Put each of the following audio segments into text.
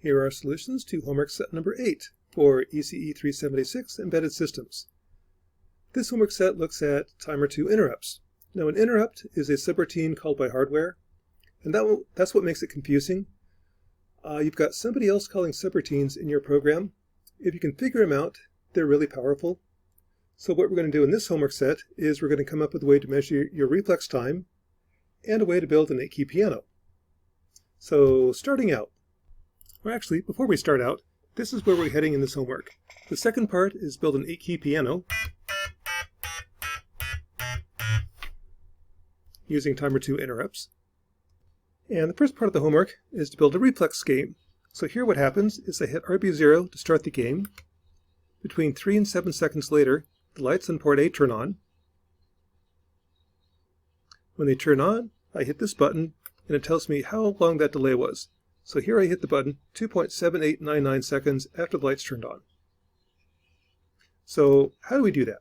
Here are our solutions to homework set number 8 for ECE 376 Embedded Systems. This homework set looks at timer 2 interrupts. Now an interrupt is a subroutine called by hardware, and that's what makes it confusing. You've got somebody else calling subroutines in your program. If you can figure them out, they're really powerful. So what we're going to do in this homework set is we're going to come up with a way to measure your reflex time and a way to build an 8-key piano. So starting out, or actually, before we start out, this is where we're heading in this homework. The second part is build an 8-key piano using timer 2 interrupts. And the first part of the homework is to build a reflex game. So here what happens is I hit RB0 to start the game. Between 3 and 7 seconds later, the lights on port A turn on. When they turn on, I hit this button and it tells me how long that delay was. So here I hit the button 2.7899 seconds after the lights turned on. So how do we do that?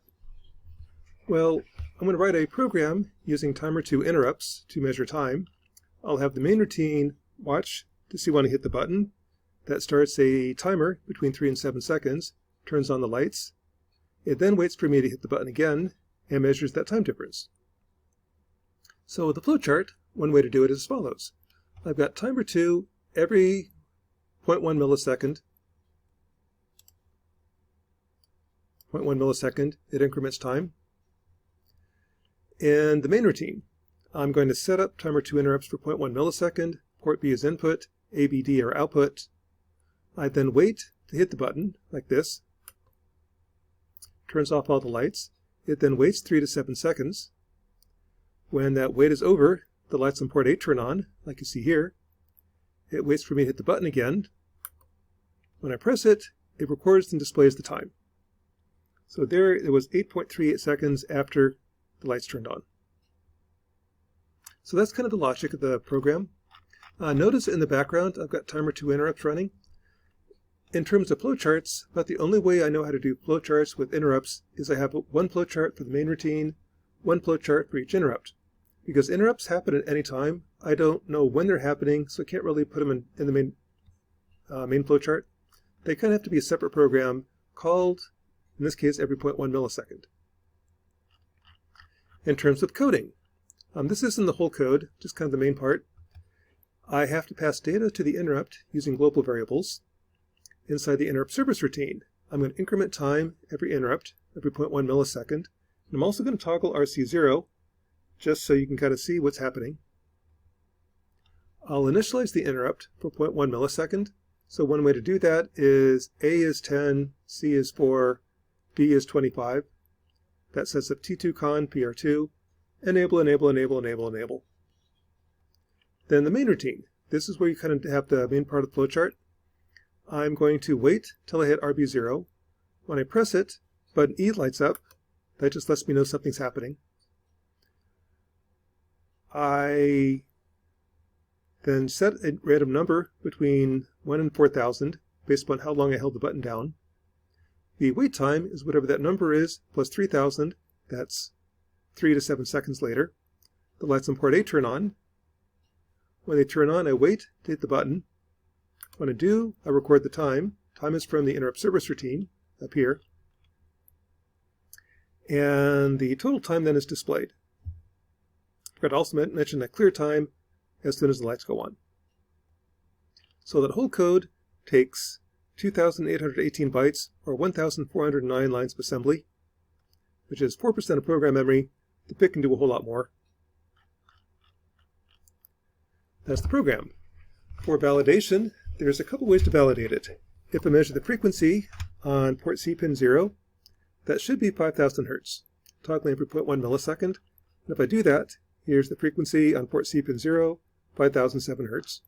Well, I'm going to write a program using timer 2 interrupts to measure time. I'll have the main routine watch to see when I hit the button. That starts a timer between 3 and 7 seconds, turns on the lights. It then waits for me to hit the button again and measures that time difference. So with the flowchart, one way to do it is as follows. I've got timer 2 every 0.1 millisecond. 0.1 millisecond, it increments time. In the main routine, I'm going to set up timer 2 interrupts for 0.1 millisecond. Port B is input, A, B, D are output. I then wait to hit the button, like this. Turns off all the lights. It then waits 3 to 7 seconds. When that wait is over, the lights on port 8 turn on, like you see here. It waits for me to hit the button again. When I press it, it records and displays the time. So there it was 8.38 seconds after the lights turned on. So that's kind of the logic of the program. Notice in the background I've got timer 2 interrupts running. In terms of flowcharts, about the only way I know how to do flowcharts with interrupts is I have one flowchart for the main routine, one flowchart for each interrupt. Because interrupts happen at any time, I don't know when they're happening, so I can't really put them in the main flowchart. They kind of have to be a separate program called, in this case, every 0.1 millisecond. In terms of coding, this isn't the whole code, just kind of the main part. I have to pass data to the interrupt using global variables. Inside the interrupt service routine, I'm going to increment time every interrupt, every 0.1 millisecond. And I'm also going to toggle RC0, just so you can kind of see what's happening. I'll initialize the interrupt for 0.1 millisecond. So one way to do that is A is 10, C is 4, B is 25. That sets up T2con, PR2, enable, enable, enable, enable, enable. Then the main routine. This is where you kind of have the main part of the flowchart. I'm going to wait till I hit RB0. When I press it, button E lights up. That just lets me know something's happening. I then set a random number between 1 and 4,000 based upon how long I held the button down. The wait time is whatever that number is plus 3,000. That's 3 to 7 seconds later. The lights on port A turn on. When they turn on, I wait to hit the button. When I do, I record the time. Time is from the interrupt service routine up here. And the total time then is displayed. I forgot to also mention that clear time as soon as the lights go on. So that whole code takes 2,818 bytes, or 1,409 lines of assembly, which is 4% of program memory. The PIC can do a whole lot more. That's the program. For validation, there's a couple ways to validate it. If I measure the frequency on port C pin 0, that should be 5,000 hertz, toggling every 0.1 millisecond. And if I do that, here's the frequency on port C pin 0, 5,007 hertz.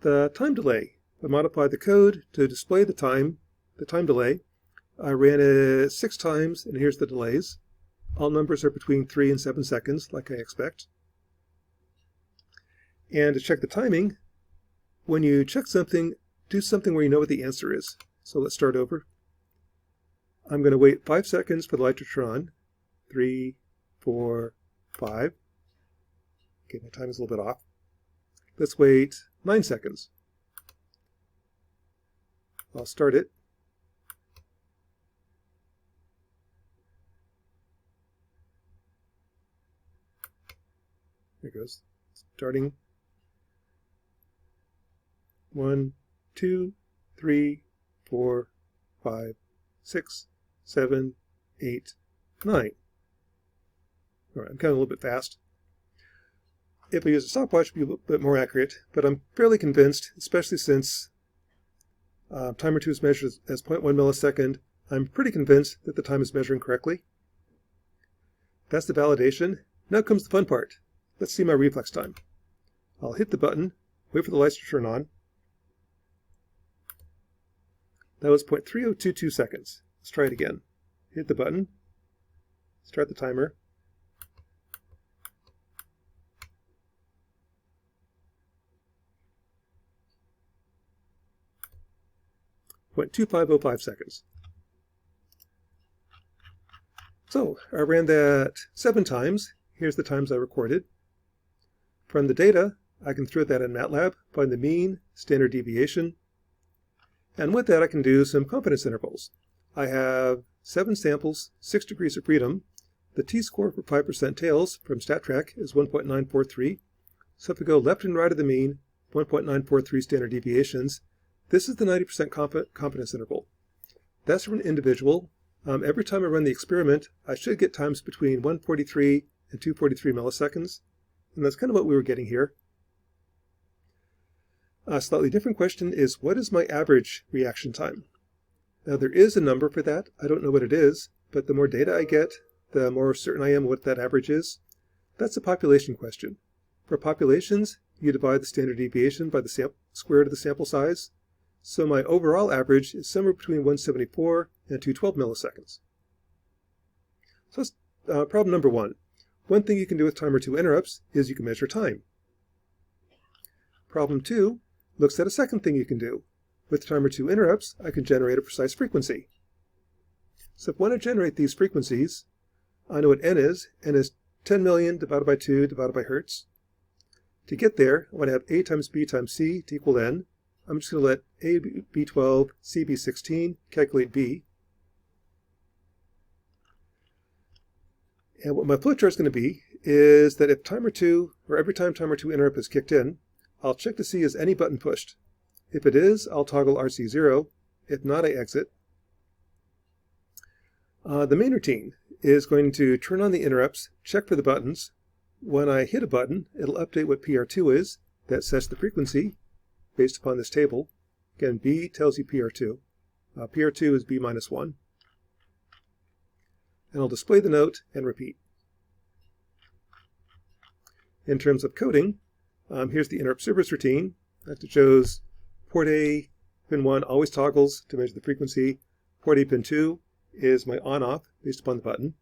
The time delay. I modified the code to display the time delay. I ran it 6 times, and here's the delays. All numbers are between 3 and 7 seconds, like I expect. And to check the timing, when you check something, do something where you know what the answer is. So let's start over. I'm going to wait 5 seconds for the light to turn on. 3, 4, 5. Okay, my time is a little bit off. Let's wait 9 seconds. I'll start it. There it goes. Starting. 1, 2, 3, 4, 5, 6, 7, 8, 9. All right, I'm kind of a little bit fast. If I use a stopwatch, it'll be a little bit more accurate, but I'm fairly convinced, especially since timer 2 is measured as 0.1 millisecond, I'm pretty convinced that the time is measuring correctly. That's the validation. Now comes the fun part. Let's see my reflex time. I'll hit the button, wait for the lights to turn on. That was 0.3022 seconds. Let's try it again. Hit the button, start the timer. Went 0.2505 seconds. So I ran that 7 times. Here's the times I recorded. From the data, I can throw that in MATLAB, find the mean, standard deviation, and with that I can do some confidence intervals. I have 7 samples, 6 degrees of freedom. The t-score for 5% tails from StatTrack is 1.943. So if we go left and right of the mean, 1.943 standard deviations, this is the 90% confidence interval. That's for an individual. Every time I run the experiment, I should get times between 143 and 243 milliseconds. And that's kind of what we were getting here. A slightly different question is, what is my average reaction time? Now there is a number for that. I don't know what it is, but the more data I get, the more certain I am what that average is. That's a population question. For populations, you divide the standard deviation by the square root of the sample size. So my overall average is somewhere between 174 and 212 milliseconds. So that's problem number 1. One thing you can do with timer 2 interrupts is you can measure time. Problem 2 looks at a second thing you can do. With timer 2 interrupts, I can generate a precise frequency. So if I want to generate these frequencies, I know what n is. N is 10 million divided by 2 divided by hertz. To get there, I want to have a times b times c to equal n. I'm just going to let a be 12, c be 16, calculate b. And what my flowchart is going to be is that if timer 2, or every time timer 2 interrupt is kicked in, I'll check to see is any button pushed. If it is, I'll toggle RC0. If not, I exit. The main routine is going to turn on the interrupts, check for the buttons. When I hit a button, it'll update what PR2 is. That sets the frequency based upon this table. Again, B tells you PR2. PR2 is B minus 1. And I'll display the note and repeat. In terms of coding, here's the interrupt service routine. That shows port A, pin 1 always toggles to measure the frequency. Port A, pin 2 is my on-off based upon the button.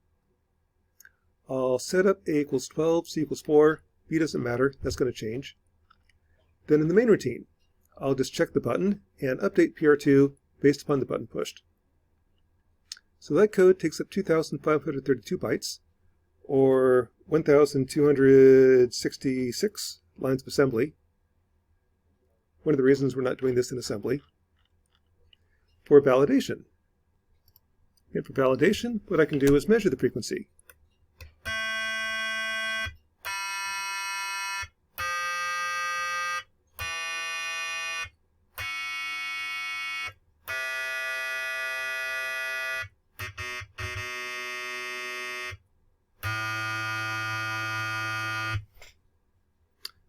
I'll set up A equals 12, C equals 4. B doesn't matter, that's going to change. Then in the main routine, I'll just check the button and update PR2 based upon the button pushed. So that code takes up 2,532 bytes, or 1,266 lines of assembly. One of the reasons we're not doing this in assembly. For validation. And for validation, what I can do is measure the frequency.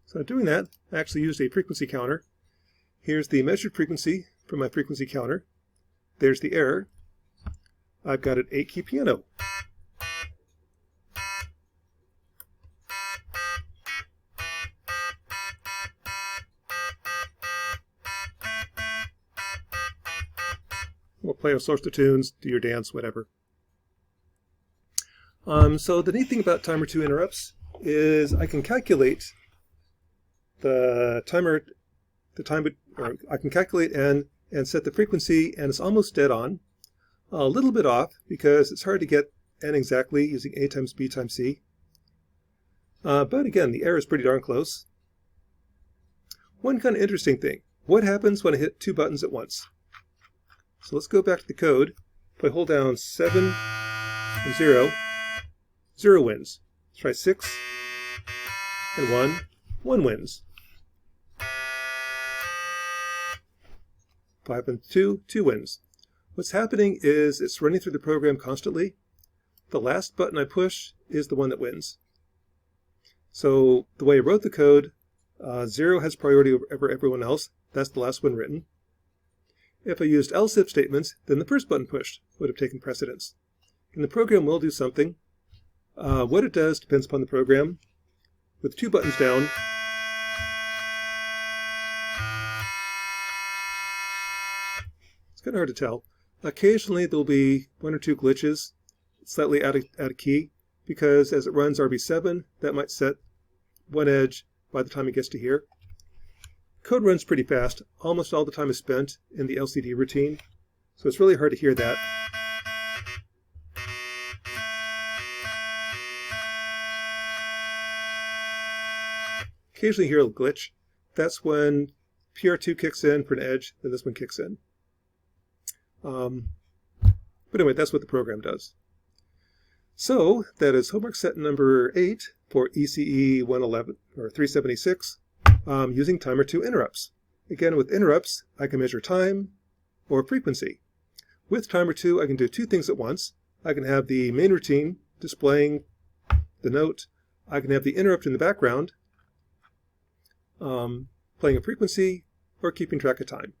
So doing that, I actually used a frequency counter. Here's the measured frequency from my frequency counter. There's the error. I've got an 8-key piano. We'll play all sorts of tunes, do your dance, whatever. So the neat thing about timer 2 interrupts is I can calculate the timer, I can calculate n and set the frequency, and it's almost dead on. A little bit off because it's hard to get n exactly using A times B times C. But again, the error is pretty darn close. One kind of interesting thing, what happens when I hit 2 buttons at once? So let's go back to the code. If I hold down 7 and 0, 0 wins. Let's try 6 and 1, 1 wins. 5 and 2, 2 wins. What's happening is it's running through the program constantly. The last button I push is the one that wins. So the way I wrote the code, 0 has priority over everyone else. That's the last one written. If I used else if statements, then the first button pushed would have taken precedence. And the program will do something. What it does depends upon the program. With 2 buttons down, it's kind of hard to tell. Occasionally there'll be 1 or 2 glitches, slightly out of key, because as it runs RB7, that might set one edge by the time it gets to here. Code runs pretty fast. Almost all the time is spent in the LCD routine, so it's really hard to hear that. Occasionally hear a glitch. That's when PR2 kicks in for an edge, then this one kicks in. But anyway, that's what the program does. So that is homework set number 8 for ECE 111 or 376 using timer 2 interrupts. Again, with interrupts, I can measure time or frequency. With timer 2, I can do 2 things at once. I can have the main routine displaying the note. I can have the interrupt in the background playing a frequency or keeping track of time.